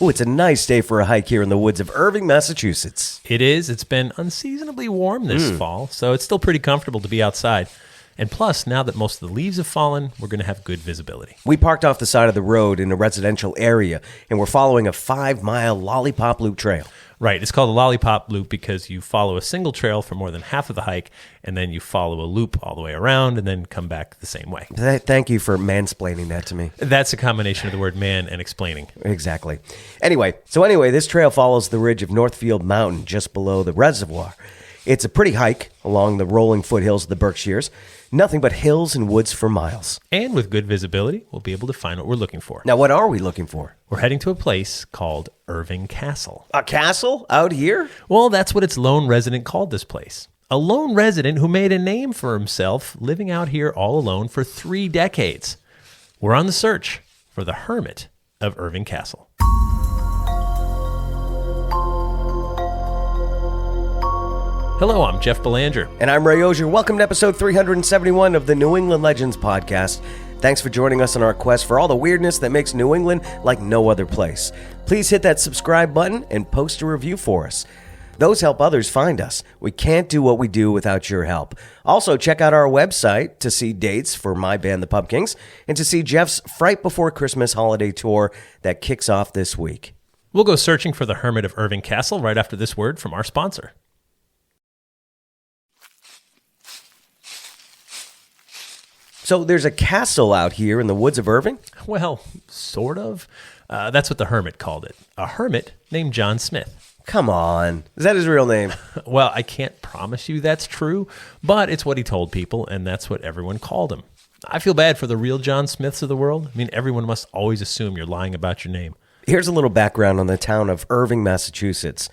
Ooh, it's a nice day for a hike here in the woods of Erving, Massachusetts. It is. It's been unseasonably warm this fall, so it's still pretty comfortable to be outside. And plus, now that most of the leaves have fallen, we're going to have good visibility. We parked off the side of the road in a residential area, and we're following a 5-mile lollipop loop trail. Right. It's called a lollipop loop because you follow a single trail for more than half of the hike, and then you follow a loop all the way around and then come back the same way. Thank you for mansplaining that to me. That's a combination of the word man and explaining. Exactly. Anyway, this trail follows the ridge of Northfield Mountain just below the reservoir. It's a pretty hike along the rolling foothills of the Berkshires. Nothing but hills and woods for miles. And with good visibility, we'll be able to find what we're looking for. Now, what are we looking for? We're heading to a place called Erving Castle. A castle out here? Well, that's what its lone resident called this place. A lone resident who made a name for himself living out here all alone for 3 decades. We're on the search for the Hermit of Erving Castle. Hello, I'm Jeff Belanger. And I'm Ray Auger. Welcome to episode 371 of the New England Legends podcast. Thanks for joining us on our quest for all the weirdness that makes New England like no other place. Please hit that subscribe button and post a review for us. Those help others find us. We can't do what we do without your help. Also, check out our website to see dates for my band, the Pumpkins, and to see Jeff's Fright Before Christmas holiday tour that kicks off this week. We'll go searching for the Hermit of Erving Castle right after this word from our sponsor. So there's a castle out here in the woods of Erving? Well, sort of. That's what the hermit called it. A hermit named John Smith. Come on. Is that his real name? Well, I can't promise you that's true, but it's what he told people, and that's what everyone called him. I feel bad for the real John Smiths of the world. I mean, everyone must always assume you're lying about your name. Here's a little background on the town of Erving, Massachusetts.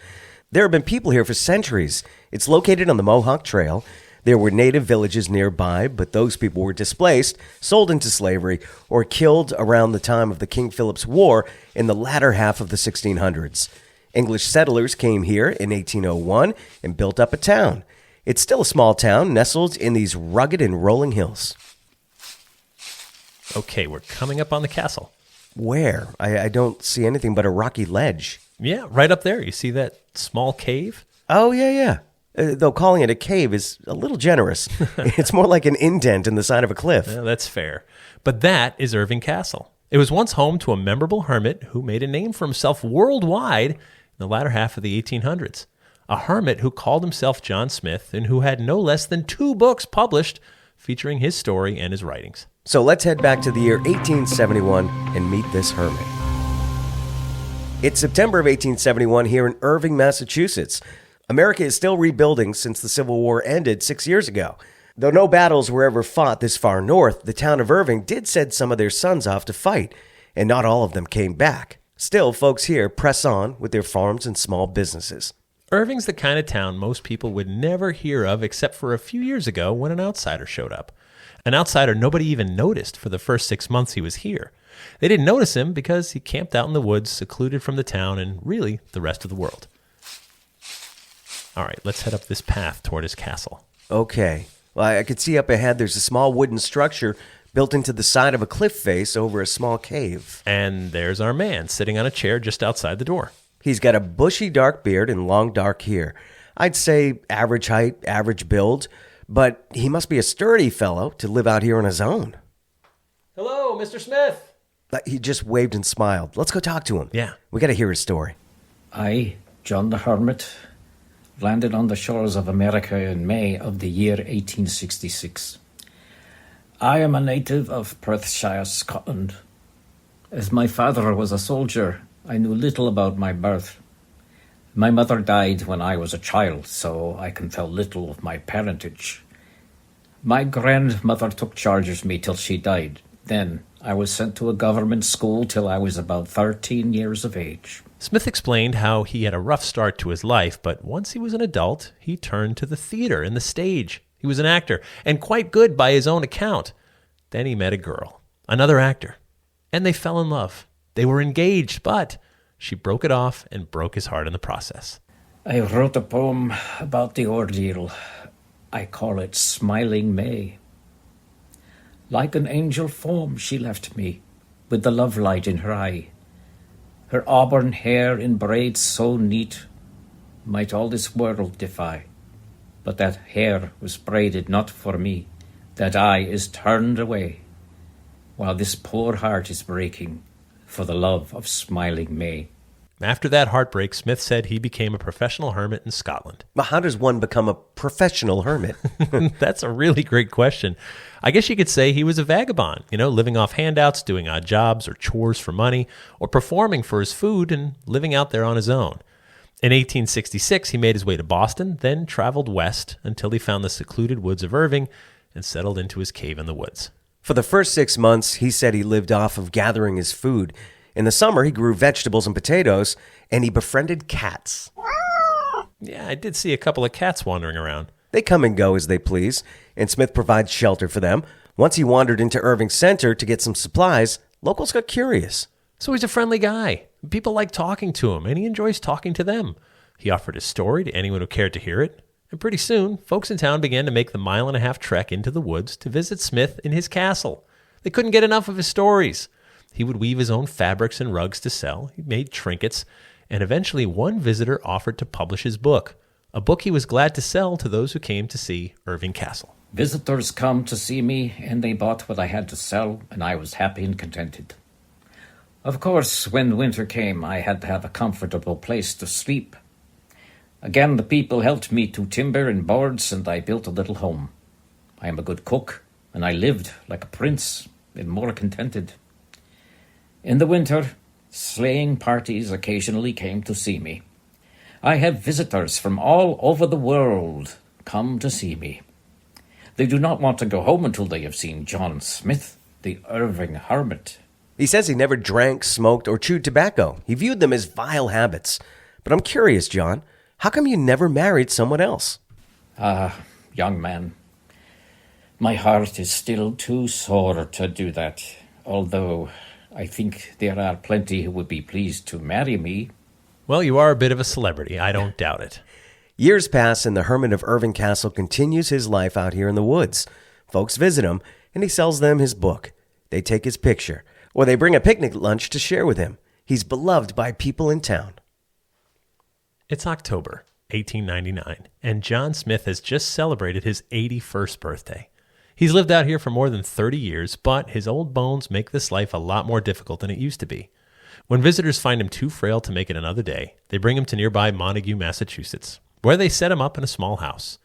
There have been people here for centuries. It's located on the Mohawk Trail. There were native villages nearby, but those people were displaced, sold into slavery, or killed around the time of the King Philip's War in the latter half of the 1600s. English settlers came here in 1801 and built up a town. It's still a small town nestled in these rugged and rolling hills. Okay, we're coming up on the castle. Where? I don't see anything but a rocky ledge. Yeah, right up there. You see that small cave? Oh, yeah. Though calling it a cave is a little generous. It's more like an indent in the side of a cliff. Yeah, that's fair. But that is Erving Castle. It was once home to a memorable hermit who made a name for himself worldwide in the latter half of the 1800s. A hermit who called himself John Smith and who had no less than 2 books published featuring his story and his writings. So let's head back to the year 1871 and meet this hermit. It's September of 1871 here in Erving, Massachusetts. America is still rebuilding since the Civil War ended 6 years ago. Though no battles were ever fought this far north, the town of Erving did send some of their sons off to fight, and not all of them came back. Still, folks here press on with their farms and small businesses. Erving's the kind of town most people would never hear of except for a few years ago when an outsider showed up. An outsider nobody even noticed for the first 6 months he was here. They didn't notice him because he camped out in the woods, secluded from the town and really the rest of the world. All right, let's head up this path toward his castle. Okay. Well, I could see up ahead there's a small wooden structure built into the side of a cliff face over a small cave. And there's our man sitting on a chair just outside the door. He's got a bushy dark beard and long dark hair. I'd say average height, average build, but he must be a sturdy fellow to live out here on his own. Hello, Mr. Smith. He just waved and smiled. Let's go talk to him. Yeah. We got to hear his story. I, John the Hermit, landed on the shores of America in May of the year 1866. I am a native of Perthshire, Scotland. As my father was a soldier, I knew little about my birth. My mother died when I was a child, so I can tell little of my parentage. My grandmother took charge of me till she died. Then I was sent to a government school till I was about 13 years of age. Smith explained how he had a rough start to his life, but once he was an adult, he turned to the theater and the stage. He was an actor, and quite good by his own account. Then he met a girl, another actor, and they fell in love. They were engaged, but she broke it off and broke his heart in the process. I wrote a poem about the ordeal. I call it Smiling May. Like an angel form she left me, with the love light in her eye. Her auburn hair in braids so neat might all this world defy. But that hair was braided not for me, that eye is turned away, while this poor heart is breaking for the love of smiling May. After that heartbreak, Smith said he became a professional hermit in Scotland. But how does one become a professional hermit? That's a really great question. I guess you could say he was a vagabond, living off handouts, doing odd jobs or chores for money, or performing for his food and living out there on his own. In 1866, he made his way to Boston, then traveled west until he found the secluded woods of Erving and settled into his cave in the woods. For the first 6 months, he said he lived off of gathering his food. In the summer, he grew vegetables and potatoes, and he befriended cats. Yeah, I did see a couple of cats wandering around. They come and go as they please, and Smith provides shelter for them. Once he wandered into Erving Center to get some supplies, locals got curious. So he's a friendly guy. People like talking to him, and he enjoys talking to them. He offered his story to anyone who cared to hear it, and pretty soon, folks in town began to make the 1.5-mile trek into the woods to visit Smith in his castle. They couldn't get enough of his stories. He would weave his own fabrics and rugs to sell. He made trinkets, and eventually one visitor offered to publish his book, a book he was glad to sell to those who came to see Erving Castle. Visitors come to see me, and they bought what I had to sell, and I was happy and contented. Of course, when winter came, I had to have a comfortable place to sleep. Again, the people helped me to timber and boards, and I built a little home. I am a good cook, and I lived like a prince, and more contented. In the winter, sleighing parties occasionally came to see me. I have visitors from all over the world come to see me. They do not want to go home until they have seen John Smith, the Erving Hermit. He says he never drank, smoked, or chewed tobacco. He viewed them as vile habits. But I'm curious, John, how come you never married someone else? Young man, my heart is still too sore to do that, although I think there are plenty who would be pleased to marry me. Well, you are a bit of a celebrity. I don't doubt it. Years pass, and the Hermit of Erving Castle continues his life out here in the woods. Folks visit him, and he sells them his book. They take his picture, or they bring a picnic lunch to share with him. He's beloved by people in town. It's October 1899, and John Smith has just celebrated his 81st birthday. He's lived out here for more than 30 years, but his old bones make this life a lot more difficult than it used to be. When visitors find him too frail to make it another day, they bring him to nearby Montague, Massachusetts, where they set him up in a small house.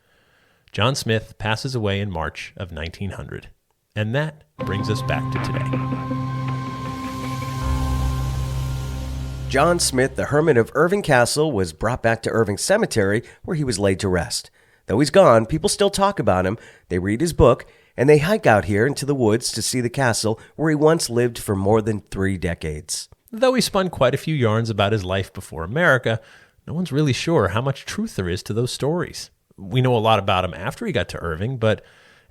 John Smith passes away in March of 1900, and that brings us back to today. John Smith, the Hermit of Erving Castle, was brought back to Erving Cemetery, where he was laid to rest. Though he's gone, people still talk about him, they read his book, and they hike out here into the woods to see the castle where he once lived for more than 3 decades. Though he spun quite a few yarns about his life before America, no one's really sure how much truth there is to those stories. We know a lot about him after he got to Erving, but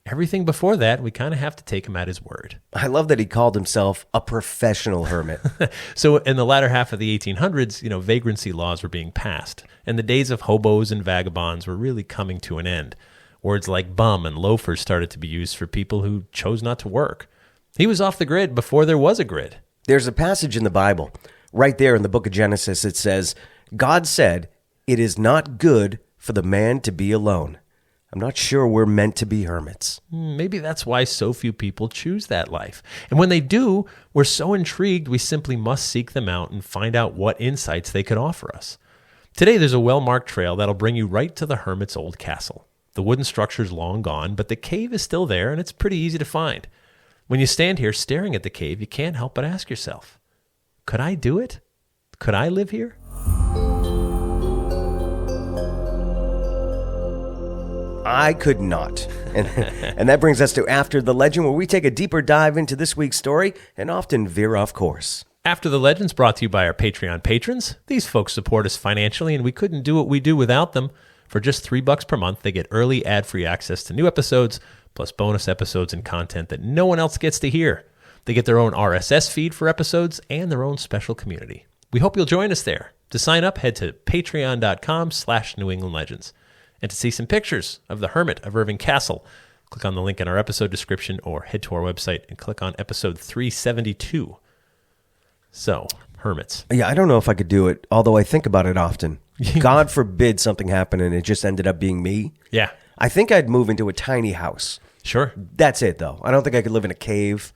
everything before that, we kind of have to take him at his word. I love that he called himself a professional hermit. So in the latter half of the 1800s, vagrancy laws were being passed, and the days of hobos and vagabonds were really coming to an end. Words like bum and loafers started to be used for people who chose not to work. He was off the grid before there was a grid. There's a passage in the Bible. Right there in the book of Genesis, it says, God said, "It is not good for the man to be alone." I'm not sure we're meant to be hermits. Maybe that's why so few people choose that life. And when they do, we're so intrigued we simply must seek them out and find out what insights they could offer us. Today, there's a well-marked trail that'll bring you right to the hermit's old castle. The wooden structure's long gone, but the cave is still there, and it's pretty easy to find. When you stand here staring at the cave, you can't help but ask yourself, could I do it? Could I live here? I could not. And that brings us to After the Legend, where we take a deeper dive into this week's story and often veer off course. After the Legend's brought to you by our Patreon patrons. These folks support us financially, and we couldn't do what we do without them. For just $3 per month, they get early ad-free access to new episodes, plus bonus episodes and content that no one else gets to hear. They get their own RSS feed for episodes and their own special community. We hope you'll join us there. To sign up, head to patreon.com/New England Legends. And to see some pictures of the Hermit of Erving Castle, click on the link in our episode description or head to our website and click on episode 372. So, hermits. Yeah, I don't know if I could do it, although I think about it often. God forbid something happened and it just ended up being me. Yeah. I think I'd move into a tiny house. Sure. That's it, though. I don't think I could live in a cave,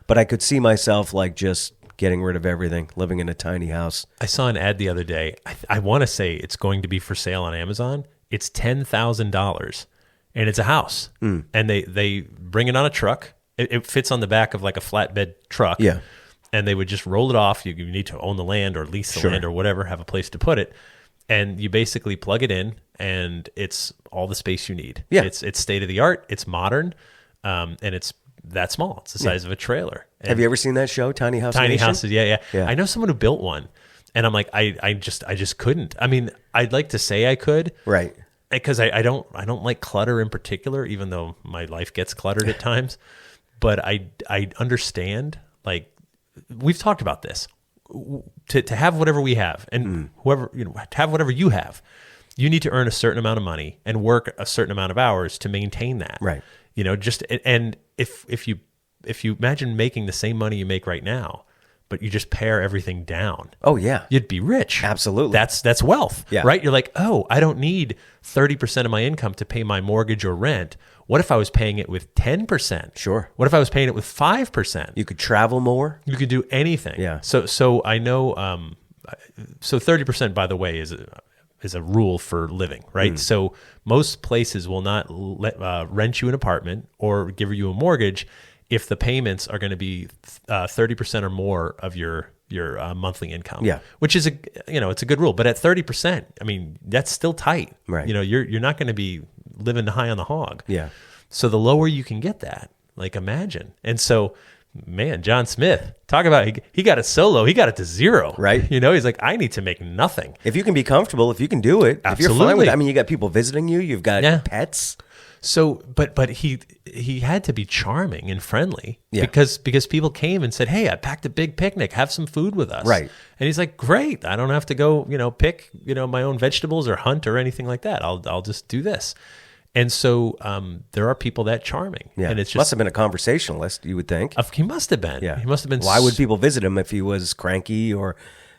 but I could see myself like just getting rid of everything, living in a tiny house. I saw an ad the other day. I want to say it's going to be for sale on Amazon. It's $10,000, and it's a house. And they bring it on a truck. It fits on the back of like a flatbed truck. Yeah. And they would just roll it off. You need to own the land or lease the Sure. land or whatever, have a place to put it. And you basically plug it in, and it's all the space you need. Yeah. It's state of the art. It's modern, and it's that small. It's the size of a trailer. And Have you ever seen that show, Tiny House tiny Nation? houses? Yeah. Yeah. I know someone who built one, and I'm like, I just couldn't. I mean, I'd like to say I could, Right. because I don't like clutter in particular, even though my life gets cluttered at times. But I understand, like, we've talked about this. To have whatever we have, and whoever, to have whatever you have, you need to earn a certain amount of money and work a certain amount of hours to maintain that. Right. And if you imagine making the same money you make right now, but you just pare everything down, Oh, yeah. you'd be rich. Absolutely. That's wealth, Yeah. right? You're like, oh, I don't need 30% of my income to pay my mortgage or rent. What if I was paying it with 10%? Sure. What if I was paying it with 5%? You could travel more. You could do anything. Yeah. So I know. So 30%, by the way, is a rule for living, right? So most places will not rent you an apartment or give you a mortgage if the payments are going to be 30% or more of your monthly income. Yeah. Which is it's a good rule. But at 30%, I mean, that's still tight. Right. You're not going to be living high on the hog. Yeah. So the lower you can get that, like, imagine. And so, man, John Smith, talk about, he got it solo. He got it to zero. Right. He's like, I need to make nothing. If you can be comfortable, if you can do it, if you're fine with Absolutely. it. I mean, you got people visiting you. You've got pets. So, but he had to be charming and friendly. Yeah. because people came and said, hey, I packed a big picnic. Have some food with us. Right. And he's like, great. I don't have to go, pick, my own vegetables or hunt or anything like that. I'll just do this. And so there are people that charming. Yeah. And it's just, must have been a conversationalist, you would think. he must have been. Yeah. He must have been. Why would people visit him if he was cranky or,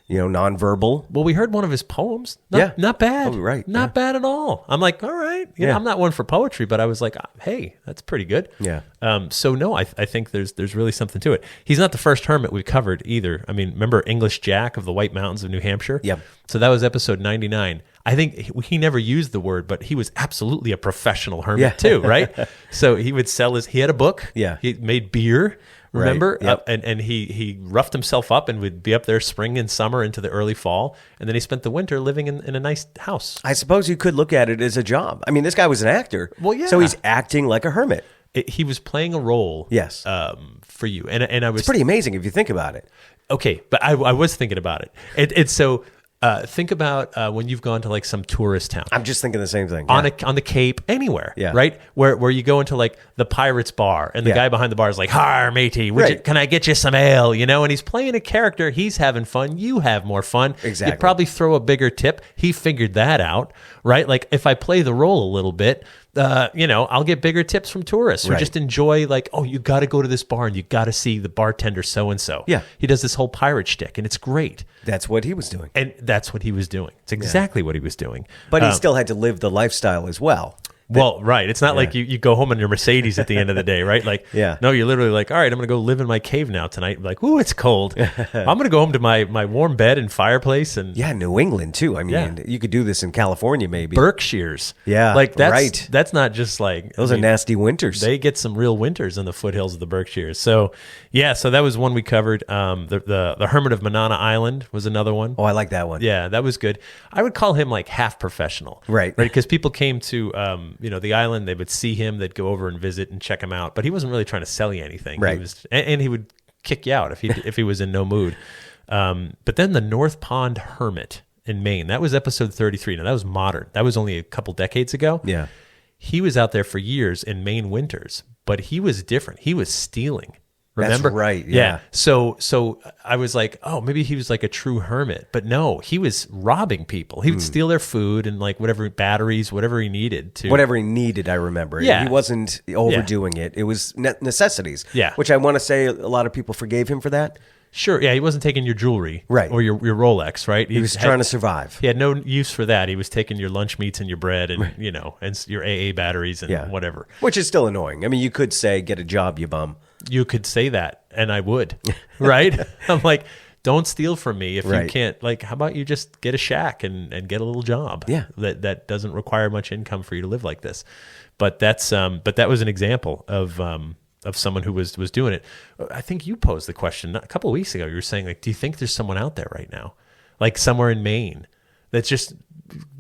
nonverbal? Well, we heard one of his poems. Yeah. Not bad. Oh, right. Not bad at all. I'm like, all right. Yeah. I'm not one for poetry, but I was like, hey, that's pretty good. Yeah. So no, I think there's really something to it. He's not the first hermit we covered either. I mean, remember English Jack of the White Mountains of New Hampshire? Yep. So that was episode 99. I think he never used the word, but he was absolutely a professional hermit too, right? So he would sell he had a book. Yeah. He made beer. Remember? Right. Yep. And he roughed himself up and would be up there spring and summer into the early fall. And then he spent the winter living in a nice house. I suppose you could look at it as a job. I mean, this guy was an actor. Well, yeah. So he's acting like a hermit. He was playing a role. Yes. For you. And I was It's pretty amazing if you think about it. okay, but I was thinking about it. It's so think about when you've gone to like some tourist town. I'm just thinking the same thing. On Yeah. on the Cape, anywhere, Yeah. right? Where you go into like the Pirates Bar, and the Yeah. guy behind the bar is like, "Hi, matey, Right. can I get you some ale?" And he's playing a character. He's having fun. You have more fun. Exactly. You probably throw a bigger tip. He figured that out, right? Like if I play the role a little bit, I'll get bigger tips from tourists, or Right. just enjoy like, oh, you got to go to this bar and you got to see the bartender so and so. Yeah. he does this whole pirate shtick, and it's great. That's what he was doing. And that's what he was doing. It's exactly what he was doing. But he still had to live the lifestyle as well. Well, right. It's not like you go home in your Mercedes at the end of the day, right? Like, Yeah. no, you're literally like, all right, I'm going to go live in my cave now tonight. Like, ooh, it's cold. I'm going to go home to my warm bed and fireplace and Yeah, New England too. I mean, Yeah. you could do this in California maybe. Berkshires. Yeah, like right. That's not just like Those are nasty winters. They get some real winters in the foothills of the Berkshires. So, yeah, so that was one we covered. The Hermit of Manana Island was another one. Oh, I like that one. Yeah, that was good. I would call him like half professional. Right. Because people came to, the island, they would see him, they'd go over and visit and check him out, but he wasn't really trying to sell you anything. Right. He was, and he would kick you out if he was in no mood. But then the North Pond Hermit in Maine, that was episode 33. Now that was modern. That was only a couple decades ago. Yeah. He was out there for years in Maine winters, but he was different. He was stealing. That's Remember? right, yeah. So I was like, oh, maybe he was like a true hermit, but no, he was robbing people. He would steal their food and like whatever batteries, whatever he needed to. Whatever he needed, I remember. Yeah. He wasn't overdoing it. It was necessities. Yeah. Which I want to say a lot of people forgave him for that. Sure, yeah, he wasn't taking your jewelry, Right. or your Rolex, right? He was trying to survive. He had no use for that. He was taking your lunch meats and your bread, and and your AA batteries and whatever. Which is still annoying. I mean, you could say, "Get a job, you bum." You could say that, and I would, right? I'm like, don't steal from me if you can't. Like, how about you just get a shack and get a little job? Yeah, that doesn't require much income for you to live like this. But that was an example of someone who was doing it. I think you posed the question a couple of weeks ago. You were saying, like, do you think there's someone out there right now, like somewhere in Maine, that's just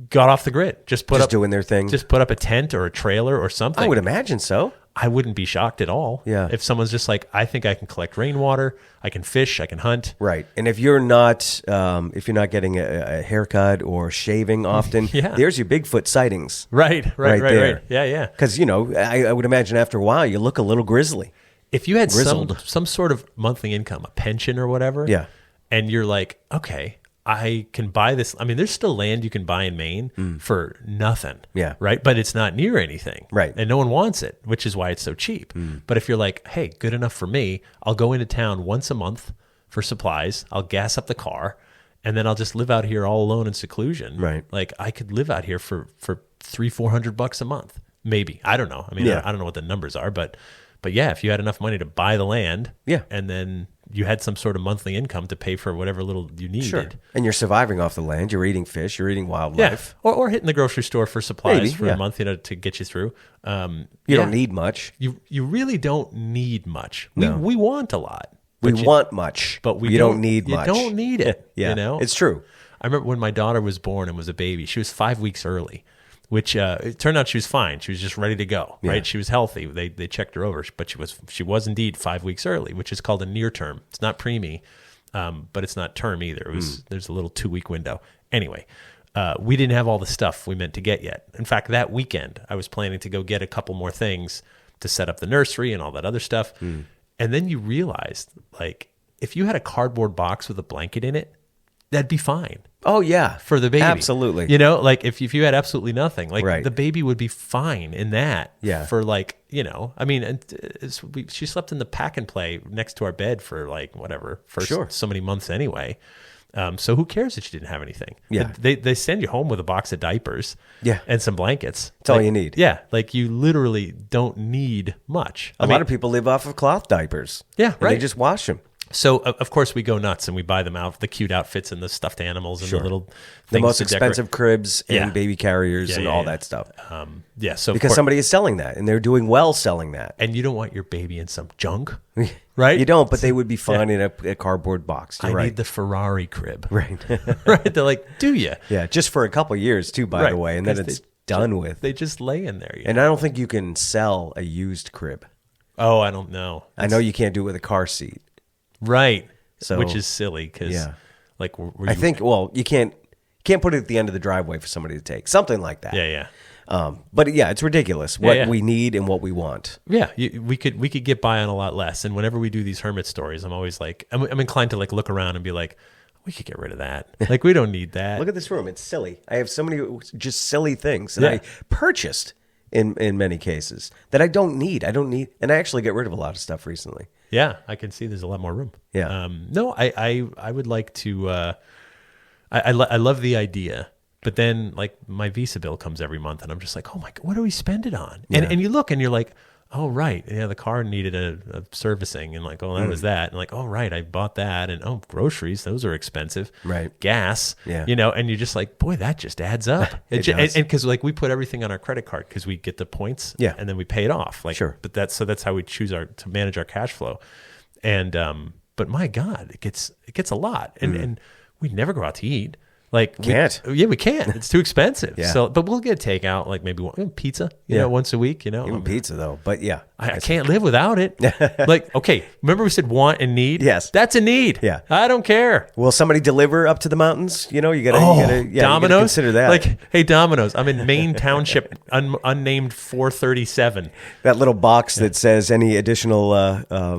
got off the grid, just doing their thing, just put up a tent or a trailer or something? I would imagine so. I wouldn't be shocked at all. Yeah. If someone's just like, I think I can collect rainwater, I can fish, I can hunt. Right. And if you're not getting a haircut or shaving often, there's your Bigfoot sightings. Right there. Yeah. Because, I would imagine after a while, you look a little grizzly. If you had some sort of monthly income, a pension or whatever, and you're like, okay, I can buy this. I mean, there's still land you can buy in Maine for nothing. Yeah. Right. But it's not near anything. Right. And no one wants it, which is why it's so cheap. But if you're like, hey, good enough for me, I'll go into town once a month for supplies. I'll gas up the car, and then I'll just live out here all alone in seclusion. Right. Like, I could live out here for $300-400 a month. Maybe. I don't know. I mean, I don't know what the numbers are, but yeah, if you had enough money to buy the land, and then you had some sort of monthly income to pay for whatever little you needed. Sure. And you're surviving off the land. You're eating fish. You're eating wildlife. Yeah. Or hitting the grocery store for supplies for a month, to get you through. You don't need much. You really don't need much. No. We want a lot. We want much, but you don't need much. You don't need it. Yeah. It's true. I remember when my daughter was born and was a baby, she was 5 weeks early, which it turned out she was fine. She was just ready to go, right? She was healthy. They checked her over, but she was indeed 5 weeks early, which is called a near term. It's not preemie, but it's not term either. There's a little 2-week window. Anyway, we didn't have all the stuff we meant to get yet. In fact, that weekend, I was planning to go get a couple more things to set up the nursery and all that other stuff. And then you realized, like, if you had a cardboard box with a blanket in it, that'd be fine. Oh, yeah. For the baby. Absolutely. Like if you had absolutely nothing, like the baby would be fine in that. Yeah. For like, I mean, she slept in the pack and play next to our bed for like whatever, so many months anyway. So who cares if she didn't have anything? Yeah. They send you home with a box of diapers and some blankets. That's all you need. Yeah. Like you literally don't need much. A lot of people live off of cloth diapers. Yeah, right. They just wash them. So, of course, we go nuts and we buy them out, the cute outfits and the stuffed animals and the little things. The most expensive cribs and baby carriers and all that stuff. So because somebody is selling that and they're doing well selling that. And you don't want your baby in some junk, right? You don't, but they would be fine in a cardboard box. I need the Ferrari crib. Right. Right. They're like, do you? Yeah, just for a couple of years too, by the way, and then it's done with. They just lay in there. And I don't think you can sell a used crib. Oh, I don't know. I know you can't do it with a car seat. Right. So, which is silly because, like, I think you can't put it at the end of the driveway for somebody to take something like that. Yeah. But it's ridiculous what we need and what we want. Yeah, we could get by on a lot less. And whenever we do these hermit stories, I'm always like, I'm inclined to like look around and be like, we could get rid of that. Like we don't need that. Look at this room; it's silly. I have so many just silly things that I purchased in many cases that I don't need. And I actually get rid of a lot of stuff recently. Yeah, I can see there's a lot more room. Yeah. No, I would like to. I love the idea, but then like my Visa bill comes every month, and I'm just like, oh my god, what do we spend it on? Yeah. And you look, and you're like, oh right, yeah, the car needed a servicing, and like, oh that was that, and like, oh right, I bought that, and oh groceries, those are expensive, right? Gas, and you're just like, boy, that just adds up. It does. And because like we put everything on our credit card because we get the points, and then we pay it off, like, but that's how we choose to manage our cash flow, and but my God, it gets a lot, and we never go out to eat. Like we can't. We can't. It's too expensive. So, but we'll get takeout, like maybe pizza, once a week. Even pizza though. But I can't live without it. Like, okay, remember we said want and need? Yes, that's a need. Yeah, I don't care. Will somebody deliver up to the mountains? You gotta Domino's. You gotta consider that. Like, hey, Domino's, I'm in Maine Township, unnamed 437. That little box that says any additional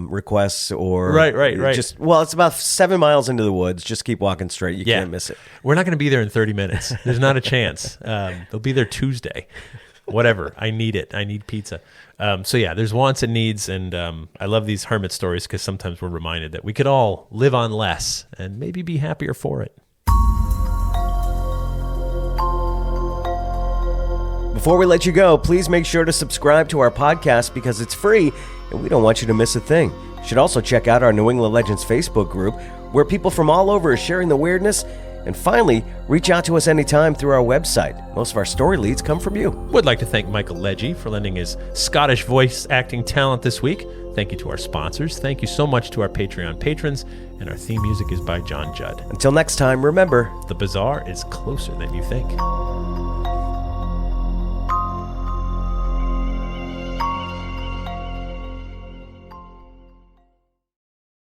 requests or right. Just it's about 7 miles into the woods. Just keep walking straight. You can't miss it. We're not going to be there in 30 minutes. There's not a chance. They'll be there Tuesday. whatever. I need it. I need pizza. So yeah, there's wants and needs, and I love these hermit stories because sometimes we're reminded that we could all live on less and maybe be happier for it. Before we let you go, please make sure to subscribe to our podcast because it's free and we don't want you to miss a thing. You should also check out our New England Legends Facebook group where people from all over are sharing the weirdness. And finally, reach out to us anytime through our website. Most of our story leads come from you. Would like to thank Michael Legge for lending his Scottish voice acting talent this week. Thank you to our sponsors. Thank you so much to our Patreon patrons. And our theme music is by John Judd. Until next time, remember, the bazaar is closer than you think.